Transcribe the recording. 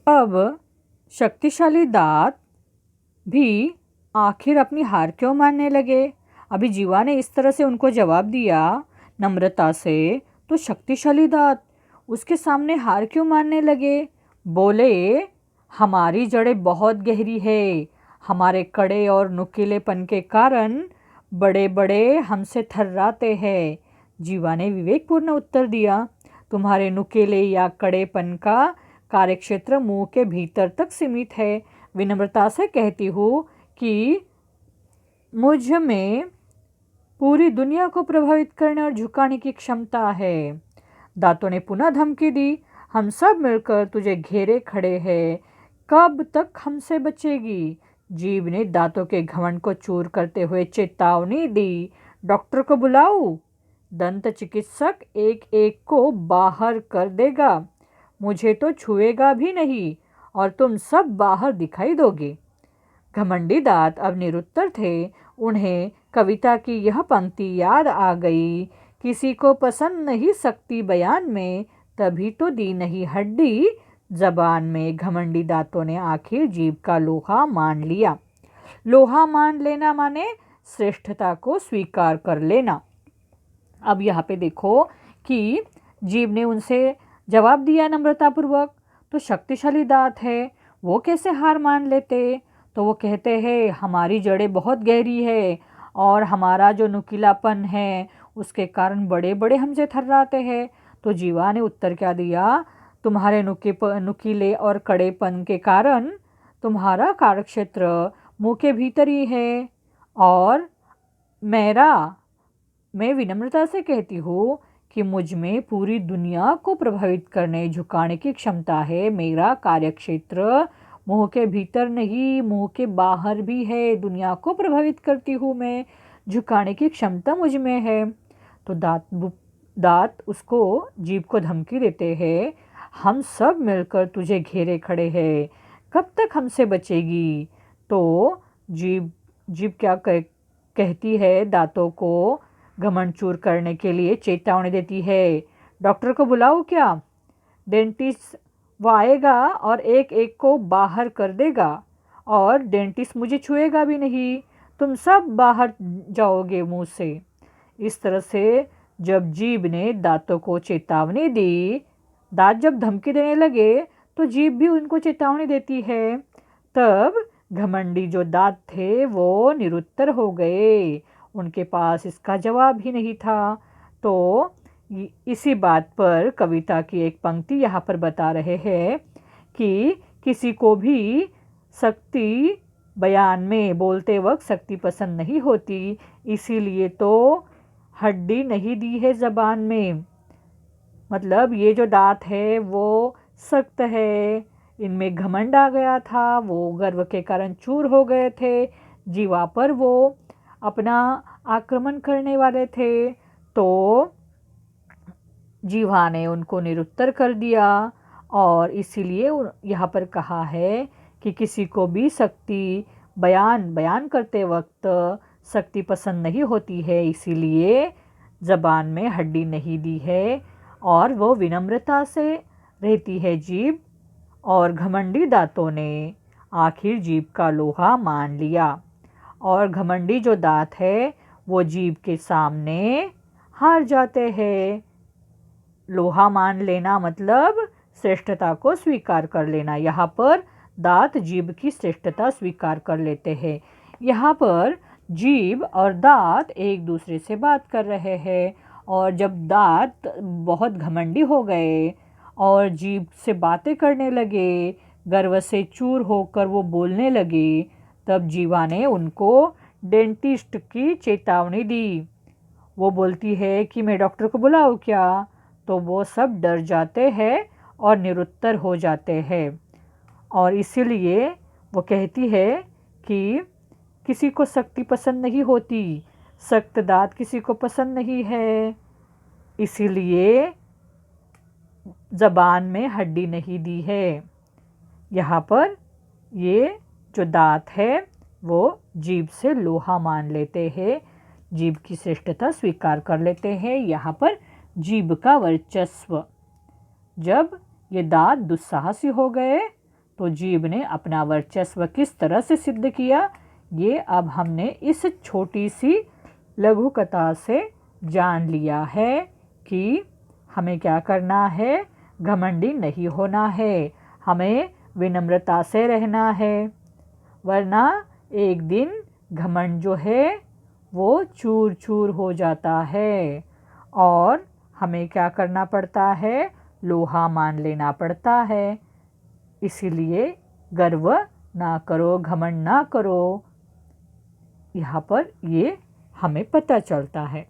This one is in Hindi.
अब शक्तिशाली दांत भी आखिर अपनी हार क्यों मानने लगे? अभी जीवा ने इस तरह से उनको जवाब दिया नम्रता से, तो शक्तिशाली दांत उसके सामने हार क्यों मानने लगे? बोले, हमारी जड़ें बहुत गहरी है, हमारे कड़े और नुकीलेपन के कारण बड़े बड़े हमसे थर्राते हैं। जीवा ने विवेकपूर्ण उत्तर दिया, तुम्हारे नुकीले या कड़ेपन का कार्यक्षेत्र मुंह के भीतर तक सीमित है। विनम्रता से कहती हूँ कि मुझ में पूरी दुनिया को प्रभावित करने और झुकाने की क्षमता है। दांतों ने पुनः धमकी दी, हम सब मिलकर तुझे घेरे खड़े हैं, कब तक हमसे बचेगी? जीभ ने दांतों के घमंड को चूर करते हुए चेतावनी दी, डॉक्टर को बुलाऊं? दंत चिकित्सक एक एक को बाहर कर देगा, मुझे तो छुएगा भी नहीं और तुम सब बाहर दिखाई दोगे। घमंडी दांत अब निरुत्तर थे। उन्हें कविता की यह पंक्ति याद आ गई, किसी को पसंद नहीं सकती बयान में, तभी तो दी नहीं हड्डी जबान में। घमंडी दांतों ने आखिर जीभ का लोहा मान लिया। लोहा मान लेना माने श्रेष्ठता को स्वीकार कर लेना। अब यहाँ पे देखो कि जीभ ने उनसे जवाब दिया नम्रतापूर्वक, तो शक्तिशाली दांत है, वो कैसे हार मान लेते? तो वो कहते हैं, हमारी जड़ें बहुत गहरी है और हमारा जो नुकीलापन है उसके कारण बड़े बड़े हमसे थर्राते हैं। तो जीवा ने उत्तर क्या दिया, तुम्हारे नुकीले और कड़ेपन के कारण तुम्हारा कार्यक्षेत्र मुंह के भीतर ही है और मैं विनम्रता से कहती हूँ कि मुझ में पूरी दुनिया को प्रभावित करने झुकाने की क्षमता है। मेरा कार्यक्षेत्र मुंह के भीतर नहीं, मुंह के बाहर भी है। दुनिया को प्रभावित करती हूँ मैं, झुकाने की क्षमता मुझ में है। तो दांत उसको जीभ को धमकी देते हैं, हम सब मिलकर तुझे घेरे खड़े हैं, कब तक हमसे बचेगी? तो जीभ क्या कहती है, दांतों को घमंड चूर करने के लिए चेतावनी देती है, डॉक्टर को बुलाओ क्या? डेंटिस्ट वो आएगा और एक एक को बाहर कर देगा और डेंटिस्ट मुझे छुएगा भी नहीं, तुम सब बाहर जाओगे मुंह से। इस तरह से जब जीभ ने दांतों को चेतावनी दी, दांत जब धमकी देने लगे तो जीभ भी उनको चेतावनी देती है। तब घमंडी जो दांत थे वो निरुत्तर हो गए, उनके पास इसका जवाब ही नहीं था। तो इसी बात पर कविता की एक पंक्ति यहाँ पर बता रहे हैं कि किसी को भी शक्ति बयान में बोलते वक्त शक्ति पसंद नहीं होती, इसीलिए तो हड्डी नहीं दी है जबान में। मतलब ये जो दांत है वो सख्त है, इनमें घमंड आ गया था, वो गर्व के कारण चूर हो गए थे, जीवा पर वो अपना आक्रमण करने वाले थे। तो जीवा ने उनको निरुत्तर कर दिया और इसीलिए यहाँ पर कहा है कि किसी को भी शक्ति बयान करते वक्त शक्ति पसंद नहीं होती है, इसीलिए जबान में हड्डी नहीं दी है और वो विनम्रता से रहती है जीभ। और घमंडी दांतों ने आखिर जीभ का लोहा मान लिया और घमंडी जो दांत है वो जीभ के सामने हार जाते हैं। लोहा मान लेना मतलब श्रेष्ठता को स्वीकार कर लेना। यहाँ पर दांत जीभ की श्रेष्ठता स्वीकार कर लेते हैं। यहाँ पर जीभ और दांत एक दूसरे से बात कर रहे हैं और जब दांत बहुत घमंडी हो गए और जीभ से बातें करने लगे, गर्व से चूर होकर वो बोलने लगे, तब जीवा ने उनको डेंटिस्ट की चेतावनी दी। वो बोलती है कि मैं डॉक्टर को बुलाऊं क्या? तो वो सब डर जाते हैं और निरुत्तर हो जाते हैं और इसीलिए वो कहती है कि किसी को शक्ति पसंद नहीं होती, सख्त दांत किसी को पसंद नहीं है, इसीलिए जबान में हड्डी नहीं दी है। यहाँ पर ये जो दांत है वो जीभ से लोहा मान लेते हैं, जीभ की श्रेष्ठता स्वीकार कर लेते हैं। यहाँ पर जीभ का वर्चस्व। जब ये दांत दुस्साहसी हो गए तो जीव ने अपना वर्चस्व किस तरह से सिद्ध किया, ये अब हमने इस छोटी सी लघु कथा से जान लिया है कि हमें क्या करना है। घमंडी नहीं होना है, हमें विनम्रता से रहना है, वरना एक दिन घमंड जो है वो चूर चूर हो जाता है और हमें क्या करना पड़ता है, लोहा मान लेना पड़ता है। इसीलिए गर्व ना करो, घमंड ना करो। यहाँ पर ये हमें पता चलता है।